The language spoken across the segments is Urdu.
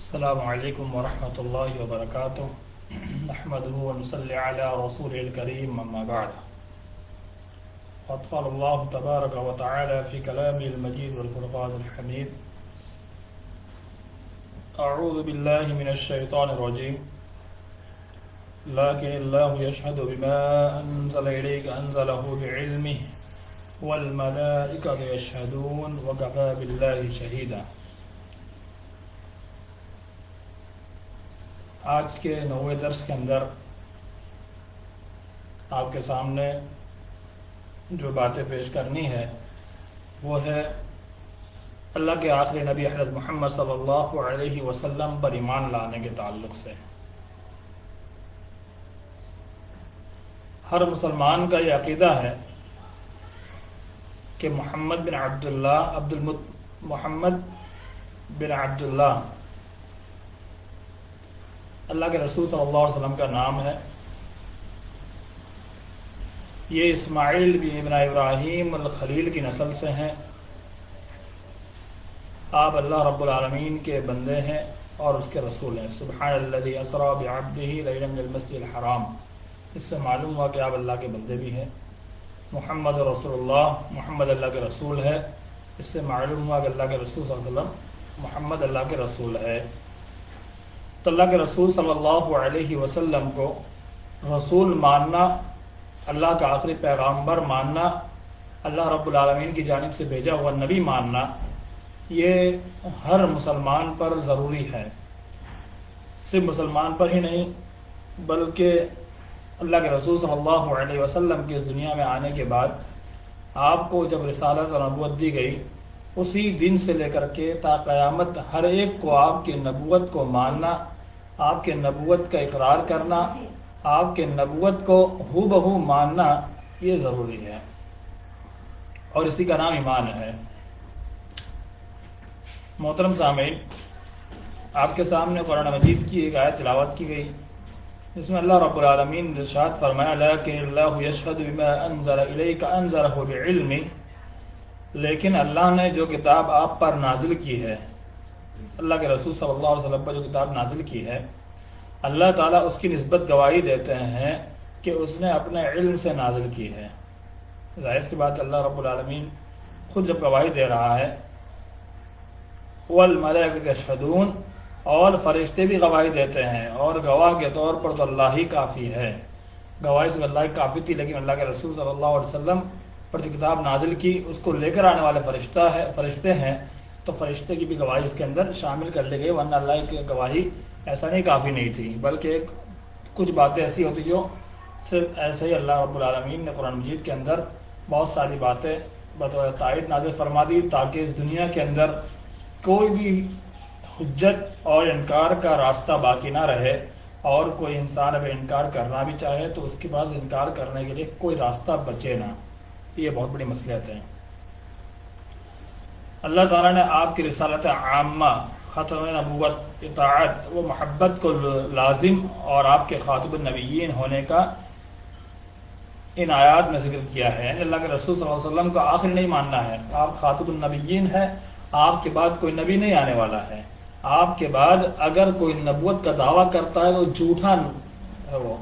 السلام علیکم ورحمۃ اللہ وبرکاتہ نحمده ونصلي على رسوله الكريم اما بعد قد قال الله تبارك وتعالى في كلامه المجيد والفرقان الحميد اعوذ بالله من الشيطان الرجيم لكن الله يشهد بما انزل اليك انزله بعلمه والملائكة يشهدون وكفى بالله شهيدا۔ آج کے 90 درس کے اندر آپ کے سامنے جو باتیں پیش کرنی ہے وہ ہے اللہ کے آخری نبی حضرت محمد صلی اللہ علیہ وسلم پر ایمان لانے کے تعلق سے۔ ہر مسلمان کا یہ عقیدہ ہے کہ محمد بن عبداللہ اللہ کے رسول صلی اللہ علیہ وسلم کا نام ہے۔ یہ اسماعیل بن ابراہیم الخلیل کی نسل سے ہیں۔ آپ اللہ رب العالمین کے بندے ہیں اور اس کے رسول ہیں۔ سبحان الذی اسری بعبدہ لیلا من المسجد الحرام، اس سے معلوم ہوا کہ آپ اللہ کے بندے بھی ہیں۔ محمد رسول اللہ، محمد اللہ کے رسول ہے، اس سے معلوم ہوا کہ اللہ کے رسول صلی اللہ علیہ وسلم محمد اللہ کے رسول ہے۔ تو اللہ کے رسول صلی اللہ علیہ وسلم کو رسول ماننا، اللہ کا آخری پیغمبر ماننا، اللہ رب العالمین کی جانب سے بھیجا ہوا نبی ماننا، یہ ہر مسلمان پر ضروری ہے۔ صرف مسلمان پر ہی نہیں بلکہ اللہ کے رسول صلی اللہ علیہ وسلم کی اس دنیا میں آنے کے بعد آپ کو جب رسالت اور نبوت دی گئی، اسی دن سے لے کر کے تا قیامت ہر ایک کو آپ کی نبوت کو ماننا، آپ کے نبوت کا اقرار کرنا، آپ کے نبوت کو ہو بہو ماننا یہ ضروری ہے، اور اسی کا نام ایمان ہے۔ محترم سامعین، آپ کے سامنے قرآن مجید کی ایک آیت تلاوت کی گئی جس میں اللہ رب العالمین نے ارشاد فرمایا لیکن اللہ یشہد بما انزل الیک انزلہ بعلمہ، لیکن اللہ نے جو کتاب آپ پر نازل کی ہے، اللہ کے رسول صلی اللہ علیہ وسلم پر جو کتاب نازل کی ہے، اللہ تعالیٰ اس کی نسبت گواہی دیتے ہیں کہ اس نے اپنے علم سے نازل کی ہے۔ ظاہر سی بات اللہ رب العالمین خود جب گواہی دے رہا ہے، والملائکۃ یشہدون، اور فرشتے بھی گواہی دیتے ہیں، اور گواہ کے طور پر تو اللہ ہی کافی ہے۔ گواہی سے اللہ ہی کافی تھی، لیکن اللہ کے رسول صلی اللہ علیہ وسلم پر جو کتاب نازل کی اس کو لے کر آنے والے فرشتے ہیں، تو فرشتے کی بھی گواہی اس کے اندر شامل کر لی گئی، ورنہ اللہ کی گواہی ایسا نہیں کافی نہیں تھی، بلکہ کچھ باتیں ایسی ہوتی جو صرف ایسے ہی اللہ رب العالمین نے قرآن مجید کے اندر بہت ساری باتیں بطور تائید نازل فرما دی تاکہ اس دنیا کے اندر کوئی بھی حجت اور انکار کا راستہ باقی نہ رہے، اور کوئی انسان اگر انکار کرنا بھی چاہے تو اس کے پاس انکار کرنے کے لیے کوئی راستہ بچے نہ۔ یہ بہت بڑی مصلحت ہے۔ اللہ تعالیٰ نے آپ کی رسالت عامہ، ختم نبوت، اطاعت و محبت کو لازم اور آپ کے خاتم النبیین ہونے کا ان آیات میں ذکر کیا ہے۔ یعنی اللہ کے رسول صلی اللہ علیہ وسلم کو آخر نہیں ماننا ہے، آپ خاتم النبیین ہیں، آپ کے بعد کوئی نبی نہیں آنے والا ہے۔ آپ کے بعد اگر کوئی نبوت کا دعویٰ کرتا ہے تو جھوٹا ہے، وہ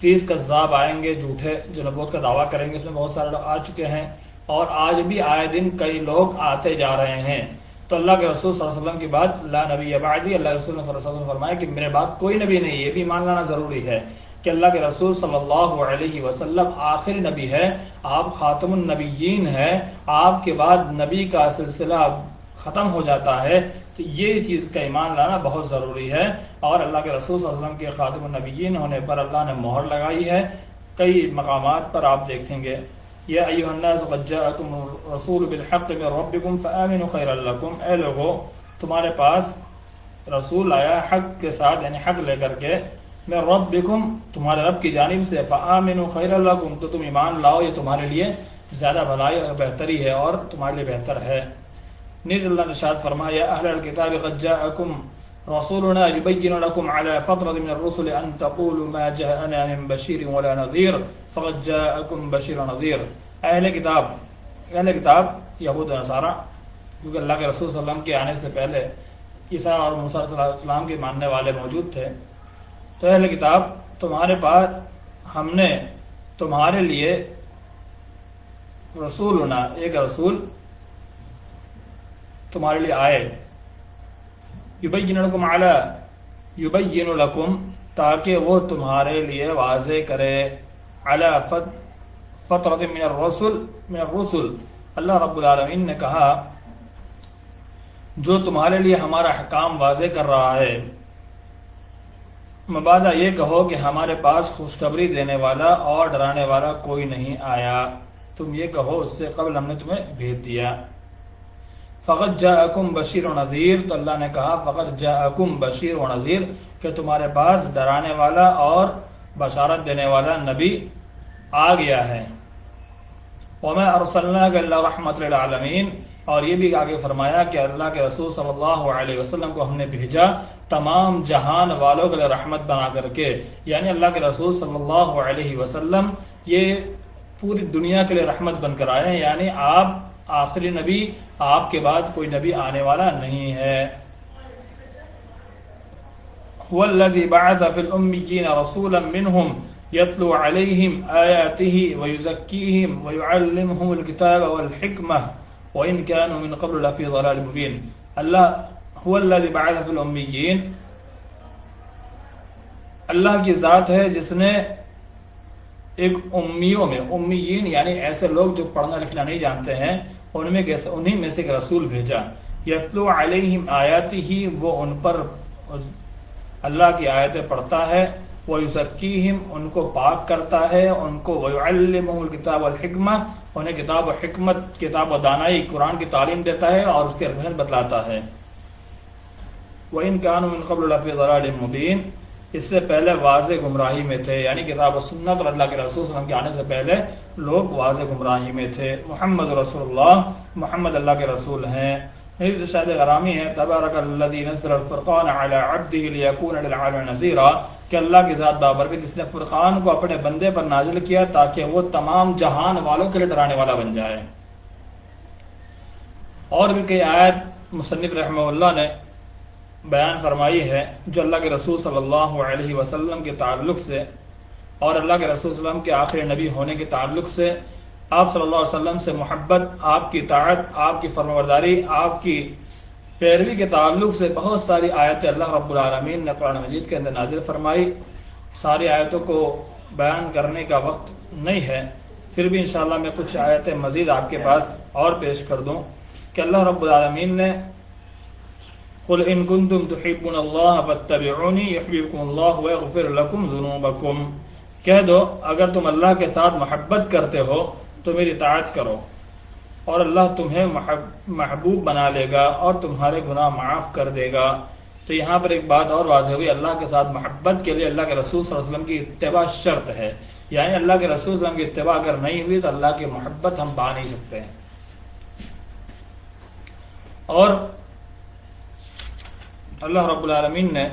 30 کذاب آئیں گے جھوٹے جو نبوت کا دعویٰ کریں گے۔ اس میں بہت سارے لوگ آ چکے ہیں اور آج بھی آئے دن کئی لوگ آتے جا رہے ہیں۔ تو اللہ کے رسول صلی اللہ علیہ وسلم کے بعد لا نبی بعدی، اللہ کے رسول صلی اللہ علیہ وسلم نے فرمایا کہ میرے بعد کوئی نبی نہیں۔ یہ بھی مان لانا ضروری ہے کہ اللہ کے رسول صلی اللہ علیہ وسلم آخری نبی ہے، آپ خاتم النبیین ہیں، آپ کے بعد نبی کا سلسلہ ختم ہو جاتا ہے۔ تو یہ چیز کا ایمان لانا بہت ضروری ہے، اور اللہ کے رسول صلی اللہ علیہ وسلم کے خاتم النبیین ہونے پر اللہ نے مہر لگائی ہے۔ کئی مقامات پر آپ دیکھیں گے یا ایھا الناس قد جاءکم رسول بالحق من ربکم فآمنوا خیرا لکم، اے لوگو تمہارے پاس رسول آیا حق کے ساتھ، یعنی حق لے کر کے، من ربکم تمہارے رب کی جانب سے، فآمنوا خیرا لکم تو تم ایمان لاؤ، یہ تمہارے لیے زیادہ بھلائی اور بہتری ہے اور تمہارے لیے بہتر ہے۔ نیز اللہ نے ارشاد فرمایا یا اہل الکتاب قد جاءکم رسولنا يبين لكم على فترة من الرسل أن تقولوا ما جاءنا من بشير ولا نذير فقد جاءكم بشير ونذير۔ اہل کتاب یہود و نصارہ، کیونکہ اللہ کے رسول صلی اللہ علیہ وسلم کے آنے سے پہلے عیسیٰ اور موسیٰ علیہ السلام کے ماننے والے موجود تھے، تو اہل کتاب تمہارے پاس ہم نے تمہارے لیے رسولنا، ایک رسول تمہارے لیے آئے، یبین لکم، تاکہ وہ تمہارے لیے واضح کرے، علی فترۃ من الرسل، اللہ رب العالمین نے کہا جو تمہارے لیے ہمارا احکام واضح کر رہا ہے، مبادہ یہ کہو کہ ہمارے پاس خوشخبری دینے والا اور ڈرانے والا کوئی نہیں آیا، تم یہ کہو اس سے قبل ہم نے تمہیں بھیج دیا۔ فقط جاءکم بشیر و نذیر، تو اللہ نے کہا فقط جاءکم بشیر و نذیر، کہ تمہارے پاس ڈرانے والا اور بشارت دینے والا نبی آ گیا ہے۔ وما ارسلناک الا رحمۃ للعالمین، اور یہ بھی آگے فرمایا کہ اللہ کے رسول صلی اللہ علیہ وسلم کو ہم نے بھیجا تمام جہان والوں کے لیے رحمت بنا کر کے، یعنی اللہ کے رسول صلی اللہ علیہ وسلم یہ پوری دنیا کے لیے رحمت بن کر آئے ہیں، یعنی آپ آخری نبی، آپ کے بعد کوئی نبی آنے والا نہیں ہے۔ هو الذي بعث في الأميين رسولا منهم يتلو عليهم آياته ويزكيهم ويعلمهم الكتاب والحكمة وإن كانوا من قبل لفي ضلال مبين۔ اللہ هو الذي بعث في الأميين، اللہ کی ذات ہے جس نے ایک امیوں میں، امیین یعنی ایسے لوگ جو پڑھنا لکھنا نہیں جانتے ہیں، انہی میں سے ایک رسول بھیجا، یتلو علیہم آیاتہ، وہ ان پر اللہ کی آیتیں پڑھتا ہے، ویزکیہم، ان کو پاک کرتا ہے، ان کو ویعلمہم الکتاب والحکمہ، انہیں کتاب و حکمت، کتاب و دانائی، قرآن کی تعلیم دیتا ہے اور اس کے رہن بتلاتا ہے۔ وَإِن كَانُوا مِن قَبْلُ لَفِي ضَلَالٍ مُبِينٍ، اس سے پہلے واضح گمراہی میں تھے، یعنی کتاب و سنت اور اللہ کے رسول صلی اللہ علیہ وسلم کے آنے سے پہلے لوگ واضح گمراہی میں تھے۔ محمد رسول اللہ، محمد اللہ کے رسول ہیں۔ شاید غرامی ہے تبارک الذی نزل الفرقان علی عبدہ لیکون للعالمین نذیرا، کہ اللہ کی ذات بابرکت جس نے فرقان کو اپنے بندے پر نازل کیا تاکہ وہ تمام جہان والوں کے لیے ڈرانے والا بن جائے۔ اور بھی کئی آیت مصنف رحمہ اللہ نے بیان فرمائی ہے جو اللہ کے رسول صلی اللہ علیہ وسلم کے تعلق سے اور اللہ کے رسول صلی اللہ علیہ وسلم کے آخری نبی ہونے کے تعلق سے، آپ صلی اللہ علیہ وسلم سے محبت، آپ کی طاعت، آپ کی فرمانبرداری، آپ کی پیروی کے تعلق سے بہت ساری آیتیں اللہ رب العالمین نے قرآن مجید کے اندر نازل فرمائی۔ ساری آیتوں کو بیان کرنے کا وقت نہیں ہے، پھر بھی انشاءاللہ میں کچھ آیتیں مزید آپ کے پاس اور پیش کر دوں کہ اللہ رب العالمین نے قل ان کنتم تحبون اللہ فاتبعونی یحببکم اللہ ویغفر لکم ذنوبکم، کہہ دو اگر تم اللہ کے ساتھ محبت کرتے ہو تو میری اطاعت کرو اور اللہ تمہیں محبوب بنا لے گا اور تمہارے گناہ معاف کر دے گا۔ تو یہاں پر ایک بات اور واضح ہوئی، اللہ کے ساتھ محبت کے لیے اللہ کے رسول صلی اللہ علیہ وسلم کی اتباع شرط ہے، یعنی اللہ کے رسول صلی اللہ علیہ وسلم کی اتباع اگر نہیں ہوئی تو اللہ کی محبت ہم پا نہیں سکتے ہیں۔ اور اللہ رب العالمین نے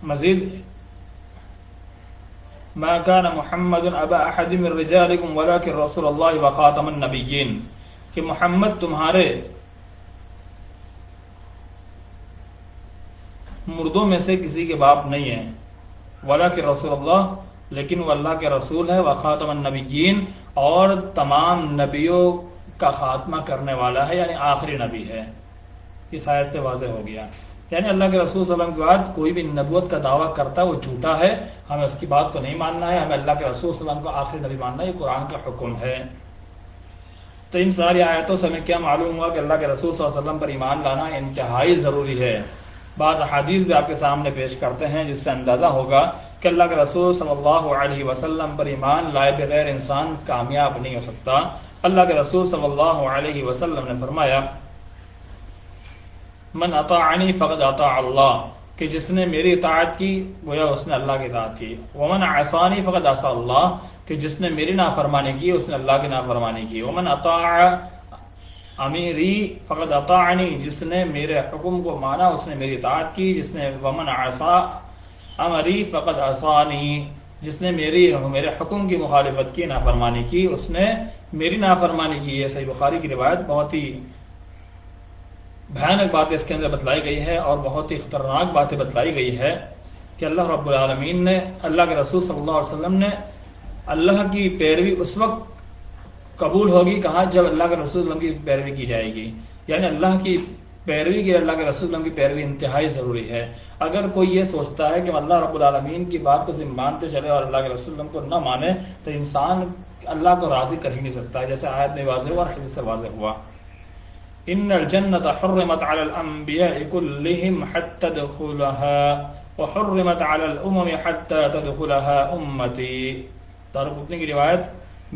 مزید ما كان محمد ابا احد من رجالكم ولكن رسول الله وخاتم النبيين، کہ محمد تمہارے مردوں میں سے کسی کے باپ نہیں ہیں، ولكن رسول اللہ، لیکن وہ اللہ کے رسول ہے، وخاتم النبیین، اور تمام نبیوں کا خاتمہ کرنے والا ہے، یعنی آخری نبی ہے۔ اس آیت سے واضح ہو گیا، یعنی اللہ کے رسول صلی اللہ علیہ وسلم کے بعد کوئی بھی نبوت کا دعویٰ کرتا ہے وہ جھوٹا ہے، ہمیں اس کی بات کو نہیں ماننا ہے، ہمیں اللہ کے رسول صلی اللہ علیہ وسلم کو آخری نبی ماننا ہے، یہ قرآن کا حکم ہے۔ تو ان ساری آیتوں سے ہمیں کیا معلوم ہوا کہ اللہ کے رسول صلی اللہ علیہ وسلم پر ایمان لانا انتہائی ضروری ہے۔ بعض احادیث بھی آپ کے سامنے پیش کرتے ہیں جس سے اندازہ ہوگا کہ اللہ کے رسول صلی اللہ علیہ وسلم پر ایمان لائے بغیر انسان کامیاب نہیں ہو سکتا۔ اللہ کے رسول صلی اللہ علیہ وسلم نے فرمایا من اطاعنی فقد اطاع اللہ، کہ جس نے میری اطاعت کی گویا اس نے اللہ کی اطاعت کی، ومن عصانی فقد عصى اللہ، کہ جس نے میری نافرمانی کی اس نے اللہ کی نافرمانی کی، ومن اطاع امیری فقد اطاعنی، جس نے میرے حکم کو مانا اس نے میری اطاعت کی، جس نے ومن عصى امری فقد عصانی، جس نے میرے حکم کی مخالفت کی، نافرمانی کی، اس نے میری نافرمانی کی۔ یہ صحیح بخاری کی روایت بہت ہی بھیانک باتیں اس کے اندر بتلائی گئی ہے اور بہت ہی خطرناک باتیں بتلائی گئی ہے کہ اللہ رب العالمین نے، اللہ کے رسول صلی اللہ علیہ وسلم نے اللہ کی پیروی اس وقت قبول ہوگی کہاں جب اللہ کے رسول صلی اللہ علیہ وسلم کی پیروی کی جائے گی. یعنی اللہ کی پیروی کی، اللہ کے رسول صلی اللہ علیہ وسلم کی پیروی انتہائی ضروری ہے. اگر کوئی یہ سوچتا ہے کہ اللہ رب العالمین کی بات کو صرف مانتے چلے اور اللہ کے رسول صلی اللہ علیہ وسلم کو نہ مانے تو انسان اللہ کو راضی کر ہی نہیں سکتا، جیسے آیت میں واضح ہوا اور حدیث سے واضح ہوا. ان الجنت حرمت علی الانبیاء کلہم حتی تدخلها وحرمت علی الامم حتی تدخلها امتی. دارقطنی کی روایت،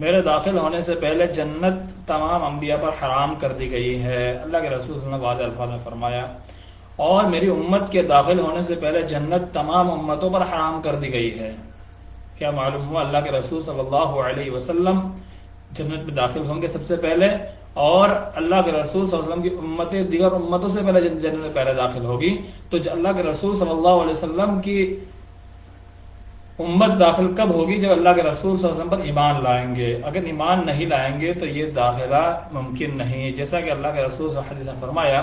میرے داخل ہونے سے پہلے جنت تمام انبیاء پر حرام کر دی گئی ہے، اللہ کے رسول صلی اللہ علیہ وسلم نے واضح الفاظ میں فرمایا، اور میری امت کے داخل ہونے سے پہلے جنت تمام امتوں پر حرام کر دی گئی ہے. کیا معلوم ہوا اللہ کے رسول صلی اللہ علیہ وسلم جنت میں داخل ہوں گے سب سے پہلے، اور اللہ کے رسول صلی اللہ علیہ وسلم کی امتیں دیگر امتوں سے پہلے جنت میں پہلے داخل ہوگی. تو اللہ کے رسول صلی اللہ علیہ وسلم کی امت داخل کب ہوگی؟ جب اللہ کے رسول صلی اللہ علیہ وسلم پر ایمان لائیں گے. اگر ایمان نہیں لائیں گے تو یہ داخلہ ممکن نہیں، جیسا کہ اللہ کے رسول صلی اللہ علیہ وسلم نے فرمایا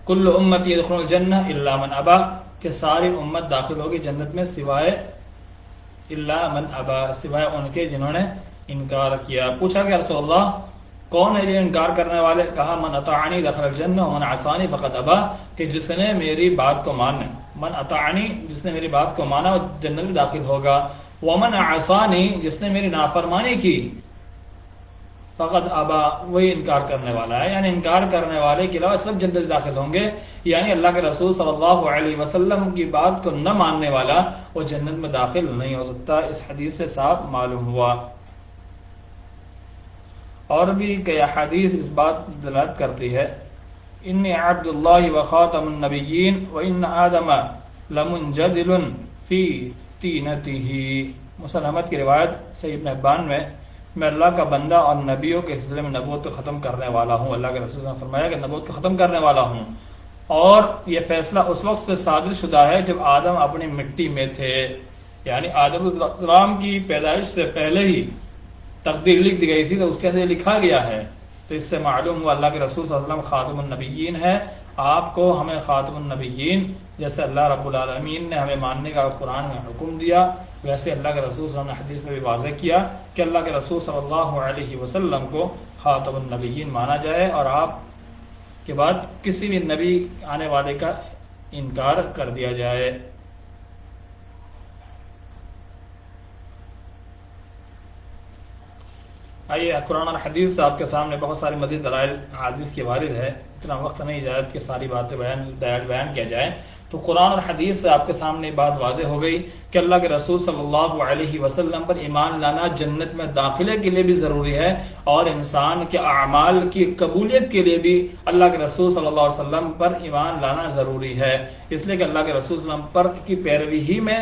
کل امتی یدخلون الجنہ الا من ابا، کہ ساری امت داخل ہوگی جنت میں سوائے الا من ابا، سوائے ان کے جنہوں نے انکار کیا. پوچھا کہ رسول اللہ کون ہے یہ انکار کرنے والے؟ کہا من اطاعنی دخل الجنہ ومن عصانی فقد ابا، کہ جس نے میری بات کو مانا، من اطاعنی جس نے میری بات کو مانا وہ جنت میں داخل ہوگا، ومن عصانی جس نے میری نافرمانی کی فقد ابا وہی انکار کرنے والا ہے. یعنی انکار کرنے والے کے علاوہ سب جنت میں داخل ہوں گے. یعنی اللہ کے رسول صلی اللہ علیہ وسلم کی بات کو نہ ماننے والا وہ جنت میں داخل نہیں ہو سکتا. اس حدیث سے صاف معلوم ہوا. اور بھی کئی احادیث اس بات دلالت کرتی ہے، انی عبد اللہ و خاتم النبیین و ان آدم لمنجدل فی طینتہ. مسلم احمد کی روایت صحیح ابن حبان میں اللہ کا بندہ اور نبیوں کے سلسلے میں نبوت کو ختم کرنے والا ہوں. اللہ کے رسول نے فرمایا کہ نبوت کو ختم کرنے والا ہوں، اور یہ فیصلہ اس وقت سے صادر شدہ ہے جب آدم اپنی مٹی میں تھے. یعنی آدم علیہ السلام کی پیدائش سے پہلے ہی تقدیر لکھ دی گئی تھی تو اس کے اندر لکھا گیا ہے. تو اس سے معلوم ہوا اللہ کے رسول صلی اللہ علیہ وسلم خاتم النبیین ہے. آپ کو ہمیں خاتم النبیین جیسے اللہ رب العالمین نے ہمیں ماننے کا قرآن میں حکم دیا، ویسے اللہ کے رسول صلی اللہ علیہ وسلم نے حدیث میں بھی واضح کیا کہ اللہ کے رسول صلی اللہ علیہ وسلم کو خاتم النبیین مانا جائے، اور آپ کے بعد کسی بھی نبی آنے والے کا انکار کر دیا جائے. آئیے قرآن اور حدیث سے آپ کے سامنے بہت ساری مزید دلائل حدیث کی وارد ہے، اتنا وقت نہیں اجازت کہ ساری باتیں بیان کیا جائے. تو قرآن اور حدیث سے آپ کے سامنے بات واضح ہو گئی کہ اللہ کے رسول صلی اللہ علیہ وسلم پر ایمان لانا جنت میں داخلے کے لیے بھی ضروری ہے، اور انسان کے اعمال کی قبولیت کے لیے بھی اللہ کے رسول صلی اللہ علیہ وسلم پر ایمان لانا ضروری ہے. اس لیے کہ اللہ کے رسول صلی اللہ علیہ وسلم پر کی پیروی ہی میں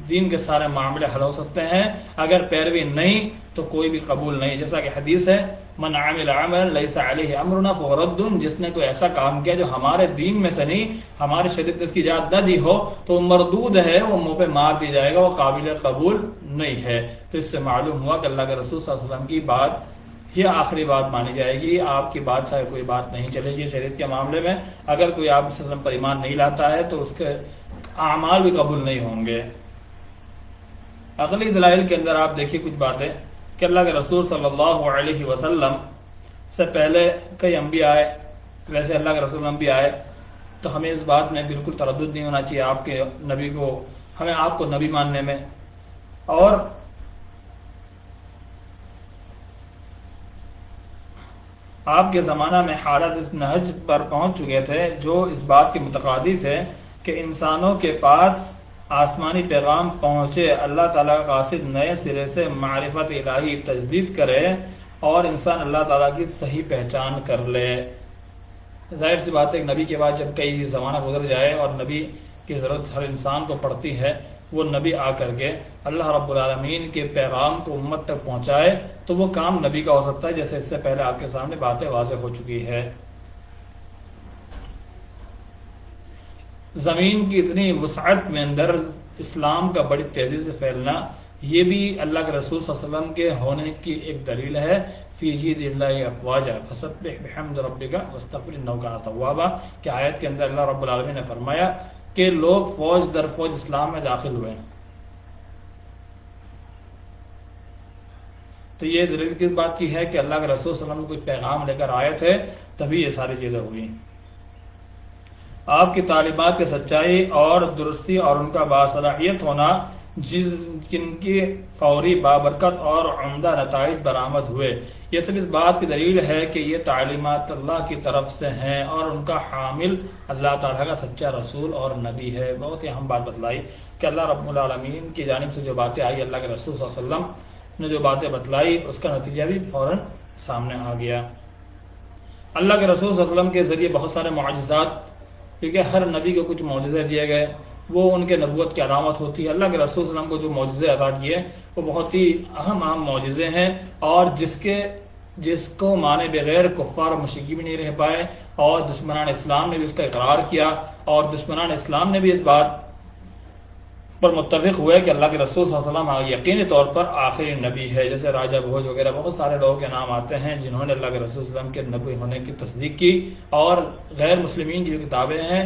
دین کے سارے معاملے حل ہو سکتے ہیں. اگر پیروی نہیں تو کوئی بھی قبول نہیں. جیسا کہ حدیث ہے من عمل عملا لیس علیہ امرنا فهو رد، جس نے کوئی ایسا کام کیا جو ہمارے دین میں سے نہیں، ہماری شریعت نے اس کی اجازت نہ دی ہو تو وہ مردود ہے، وہ منہ پہ مار دی جائے گا، وہ قابل قبول نہیں ہے. تو اس سے معلوم ہوا کہ اللہ کے رسول صلی اللہ علیہ وسلم کی بات ہی آخری بات مانی جائے گی. آپ کی بات سے کوئی بات نہیں چلے گی شریعت کے معاملے میں. اگر کوئی آپ صلی اللہ علیہ وسلم پر ایمان نہیں لاتا ہے تو اس کے اعمال بھی قبول نہیں ہوں گے. عقلی دلائل کے اندر آپ دیکھیے کچھ باتیں کہ اللہ کے رسول صلی اللہ علیہ وسلم سے پہلے کئی انبیاء آئے، ویسے اللہ کے رسول انبیاء آئے، تو ہمیں اس بات میں بالکل تردد نہیں ہونا چاہیے آپ کے نبی کو، ہمیں آپ کو نبی ماننے میں. اور آپ کے زمانہ میں حالات اس نہج پر پہنچ چکے تھے جو اس بات کے متقاضی تھے کہ انسانوں کے پاس آسمانی پیغام پہنچے، اللہ تعالیٰ کا قاصد نئے سرے سے معرفت الہی تجدید کرے اور انسان اللہ تعالیٰ کی صحیح پہچان کر لے. ظاہر سی بات ہے کہ نبی کے بعد جب کئی زمانہ گزر جائے اور نبی کی ضرورت ہر انسان کو پڑتی ہے، وہ نبی آ کر کے اللہ رب العالمین کے پیغام کو امت تک پہنچائے تو وہ کام نبی کا ہو سکتا ہے، جیسے اس سے پہلے آپ کے سامنے باتیں واضح ہو چکی ہے. زمین کی اتنی وسعت میں اندر اسلام کا بڑی تیزی سے پھیلنا، یہ بھی اللہ کے رسول صلی اللہ علیہ وسلم کے ہونے کی ایک دلیل ہے. فی جید اللہ افواجا فسبح بحمد ربک واستغفر انہ کان توابا، کہ آیت کے اندر اللہ رب العالمین نے فرمایا کہ لوگ فوج در فوج اسلام میں داخل ہوئے ہیں. تو یہ دلیل کس بات کی ہے کہ اللہ کے رسول صلی اللہ علیہ وسلم کوئی پیغام لے کر آئے تھے، تبھی یہ ساری چیزیں ہوئی. آپ کی تعلیمات کی سچائی اور درستی اور ان کا باصلاحیت ہونا جن کی فوری بابرکت اور عمدہ نتائج برآمد ہوئے، یہ سب اس بات کی دلیل ہے کہ یہ تعلیمات اللہ کی طرف سے ہیں اور ان کا حامل اللہ تعالیٰ کا سچا رسول اور نبی ہے. بہت ہی اہم بات بتلائی کہ اللہ رب العالمین کی جانب سے جو باتیں آئی، اللہ کے رسول صلی اللہ علیہ وسلم نے جو باتیں بتلائی، اس کا نتیجہ بھی فوراً سامنے آ گیا. اللہ کے رسول صلی اللہ علیہ وسلم کے ذریعے بہت سارے معجزات، کیونکہ ہر نبی کو کچھ معجزے دیے گئے، وہ ان کے نبوت کی علامت ہوتی ہے. اللہ کے رسول صلی اللہ علیہ وسلم کو جو معجزے عطا کیے وہ بہت ہی اہم معجزے ہیں، اور جس کو مانے بغیر کفار و مشرکین بھی نہیں رہ پائے، اور دشمنان اسلام نے بھی اس کا اقرار کیا، اور دشمنان اسلام نے بھی اس بات پر متفق ہوئے کہ اللہ کے رسول صلی اللہ علیہ وسلم یقینی طور پر آخری نبی ہے. جیسے راجہ بھوج وغیرہ بہت سارے لوگوں کے نام آتے ہیں جنہوں نے اللہ کے رسول صلی اللہ علیہ وسلم کے نبی ہونے کی تصدیق کی، اور غیر مسلمین کی جو کتابیں ہیں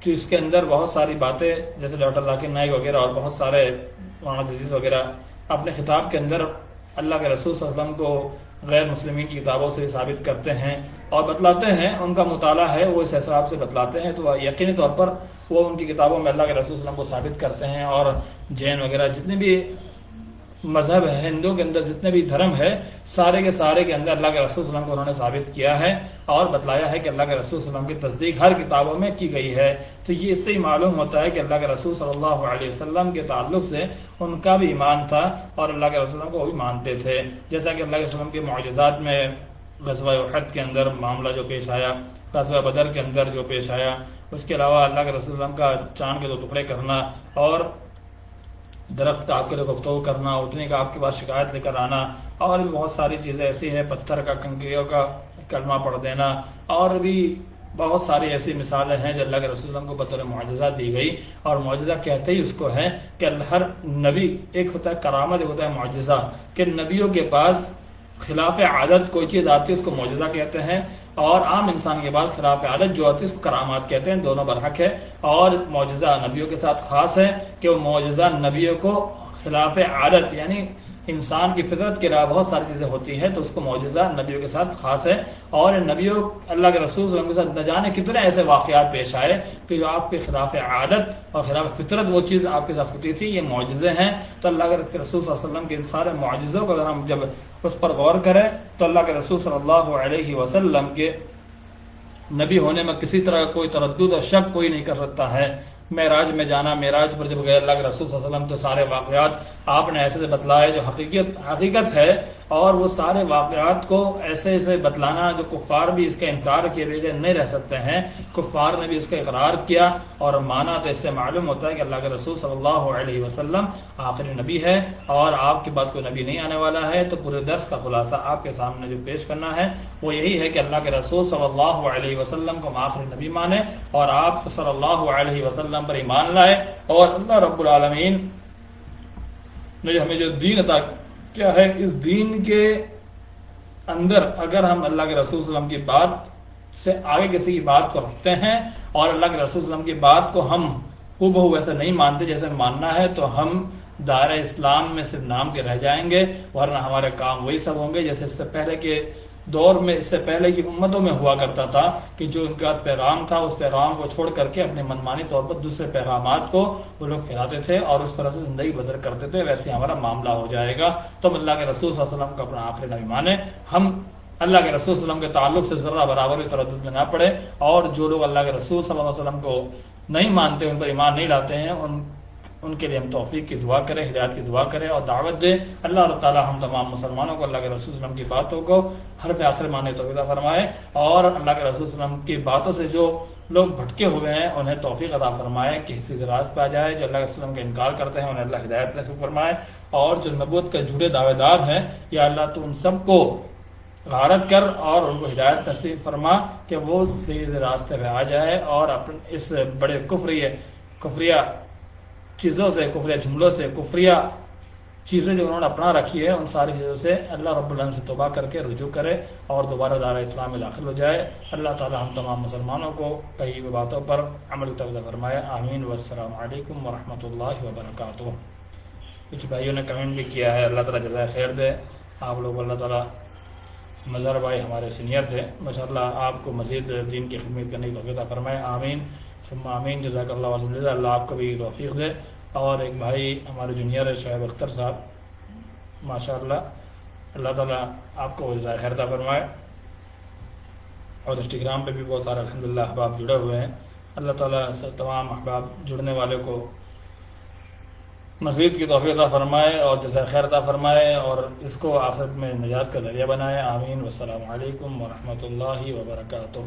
جو اس کے اندر بہت ساری باتیں، جیسے ڈاکٹر ذاکر نائک وغیرہ اور بہت سارے مولانا عزیز وغیرہ اپنے خطاب کے اندر اللہ کے رسول صلی اللہ علیہ وسلم کو غیر مسلمین کی کتابوں سے ثابت کرتے ہیں اور بتلاتے ہیں. ان کا مطالعہ ہے، وہ اس حساب سے بتلاتے ہیں، تو یقینی طور پر وہ ان کی کتابوں میں اللہ کے رسول صلی اللہ علیہ وسلم کو ثابت کرتے ہیں. اور جین وغیرہ جتنے بھی مذہب ہے، ہندوؤں کے اندر جتنے بھی دھرم ہے، سارے کے سارے کے اندر اللہ کے رسول صلی اللہ علیہ وسلم کو انہوں نے ثابت کیا ہے اور بتلایا ہے کہ اللہ کے رسول صلی اللہ علیہ وسلم کی تصدیق ہر کتابوں میں کی گئی ہے. تو یہ اس سے ہی معلوم ہوتا ہے کہ اللہ کے رسول صلی اللہ علیہ وسلم کے تعلق سے ان کا بھی ایمان تھا اور اللہ کے رسول کو بھی مانتے تھے. جیسا کہ اللہ کے رسول کے معجزات میں غزوہ احد کے اندر معاملہ جو پیش آیا، غزوہ بدر کے اندر جو پیش آیا، اس کے علاوہ اللہ کے رسول اللہ کا چاند کے 2 ٹکڑے کرنا، اور درخت کا آپ کے لیے گفتگو کرنا، اٹھنے کا آپ کے پاس شکایت لے کر آنا، اور بھی بہت ساری چیزیں ایسی ہیں، پتھر کا کنکریوں کا کلمہ پڑھ دینا، اور بھی بہت ساری ایسی مثالیں ہیں جو اللہ کے رسول اللہ کو بطور معجزہ دی گئی. اور معجزہ کہتے ہی اس کو ہے کہ ہر نبی، ایک ہوتا ہے کرامت، ایک ہوتا ہے معجزہ، کہ نبیوں کے پاس خلاف عادت کوئی چیز آتی ہے اس کو معجزہ کہتے ہیں، اور عام انسان کے بعد خلاف عادت جو آتی ہے اس کو کرامات کہتے ہیں. دونوں برحق ہے. اور معجزہ نبیوں کے ساتھ خاص ہے کہ وہ معجزہ نبیوں کو خلاف عادت، یعنی انسان کی فطرت کے علاوہ بہت ساری چیزیں ہوتی ہیں تو اس کو معجزہ نبیوں کے ساتھ خاص ہے. اور نبیوں اللہ کے رسول صلی اللہ علیہ وسلم کے ساتھ نہ جانے کتنے ایسے واقعات پیش آئے کہ جو آپ کے خلاف عادت اور خلاف فطرت وہ چیز آپ کے ساتھ ہوتی تھی، یہ معجزے ہیں. تو اللہ کے رسول صلی اللہ علیہ وسلم کے ان سارے معجزوں کو اگر ہم جب اس پر غور کریں تو اللہ کے رسول صلی اللہ علیہ وسلم کے نبی ہونے میں کسی طرح کا کوئی تردد اور شک کوئی نہیں کر سکتا ہے. معراج میں جانا، معراج پر جب گئے اللہ کے رسول صلی اللہ علیہ وسلم تو سارے واقعات آپ نے ایسے سے بتلائے جو حقیقت ہے، اور وہ سارے واقعات کو ایسے بتلانا جو کفار بھی اس کا انکار کیے بغیر نہیں رہ سکتے ہیں. کفار نے بھی اس کا اقرار کیا اور مانا. تو اس سے معلوم ہوتا ہے کہ اللہ کے رسول صلی اللہ علیہ وسلم آخری نبی ہے اور آپ کے بعد کوئی نبی نہیں آنے والا ہے. تو پورے درس کا خلاصہ آپ کے سامنے جو پیش کرنا ہے وہ یہی ہے کہ اللہ کے رسول صلی اللہ علیہ وسلم کو ہم آخری نبی مانے اور آپ صلی اللہ علیہ وسلم پر ایمان لائے. اور اللہ رب العالمین نے ہمیں جو دین عطا کیا ہے، اس دین کے اندر اگر ہم اللہ کے رسول صلی اللہ علیہ وسلم کی بات سے آگے کسی کی بات کو رکھتے ہیں اور اللہ کے رسول صلی اللہ علیہ وسلم کی بات کو ہم ہو بہو ویسے نہیں مانتے جیسے ماننا ہے، تو ہم دائرہ اسلام میں صرف نام کے رہ جائیں گے، ورنہ ہمارے کام وہی سب ہوں گے جیسے اس سے پہلے کے دور میں، اس سے پہلے کی امتوں میں ہوا کرتا تھا کہ جو ان کا پیغام تھا اس پیغام کو چھوڑ کر کے اپنے منمانی طور پر دوسرے پیغامات کو وہ لوگ پھیلاتے تھے اور اس طرح سے زندگی بسر کرتے تھے. ویسے ہمارا معاملہ ہو جائے گا. تو ہم اللہ کے رسول صلی اللہ علیہ وسلم کو اپنا آخری نبی مانے. ہم اللہ کے رسول صلی اللہ علیہ وسلم کے تعلق سے ذرہ برابر بھی تردد میں نہ پڑے، اور جو لوگ اللہ کے رسول صلی اللہ علیہ وسلم کو نہیں مانتے، ان پر ایمان نہیں لاتے ہیں، ان کے لیے ہم توفیق کی دعا کریں، ہدایت کی دعا کریں اور دعوت دیں. اللہ تعالی ہم تمام مسلمانوں کو اللہ کے رسول صلی اللہ علیہ وسلم کی باتوں کو حرف آخر ماننے توفیق عطا فرمائے، اور اللہ کے رسول صلی اللہ علیہ وسلم کی باتوں سے جو لوگ بھٹکے ہوئے ہیں انہیں توفیق عطا فرمائے کہ کسی راز پہ آ جائے. جو اللہ کے رسول کا انکار کرتے ہیں انہیں اللہ ہدایت نصیب فرمائے، اور جو نبوت کے جھوٹے دعوے دار ہیں یا اللہ تو ان سب کو غارت کر اور ان کو ہدایت نصیب فرما کہ وہ سیدھے راستے پہ آ جائے اور اپنے اس بڑے کفریہ چیزوں سے، کفریہ جملوں سے، کفریہ چیزیں جو انہوں نے اپنا رکھی ہے ان ساری چیزوں سے اللہ رب العالمین سے توبہ کر کے رجوع کرے اور دوبارہ دارہ اسلام میں داخل ہو جائے۔ اللہ تعالی ہم تمام مسلمانوں کو کہی ہوئی باتوں پر عمل توجہ فرمائے، آمین۔ والسلام علیکم ورحمۃ اللہ وبرکاتہ۔ کچھ بھائیوں نے کمنٹ بھی کیا ہے، اللہ تعالیٰ جزائے خیر دے آپ لوگ، اللہ تعالیٰ۔ مظہر بھائی ہمارے سینئر تھے، ماشاءاللہ آپ کو مزید دین کی خدمت کرنے کی توفیق عطا فرمائے، آمین ثم آمین، جزاک اللہ وسلم، اللہ آپ کو بھی توفیق دے۔ اور ایک بھائی ہمارے جونیئر ہے شعیب اختر صاحب، ماشاءاللہ اللہ تعالیٰ آپ کو جزائے خیر عطا فرمائے۔ اور انسٹاگرام پہ بھی بہت سارے الحمدللہ احباب جڑے ہوئے ہیں، اللہ تعالیٰ تمام احباب جڑنے والے کو مزید کی توفیق عطا فرمائے اور جزائے خیر عطا فرمائے اور اس کو آخرت میں نجات کا ذریعہ بنائے، آمین۔ والسلام علیکم ورحمۃ اللہ وبرکاتہ۔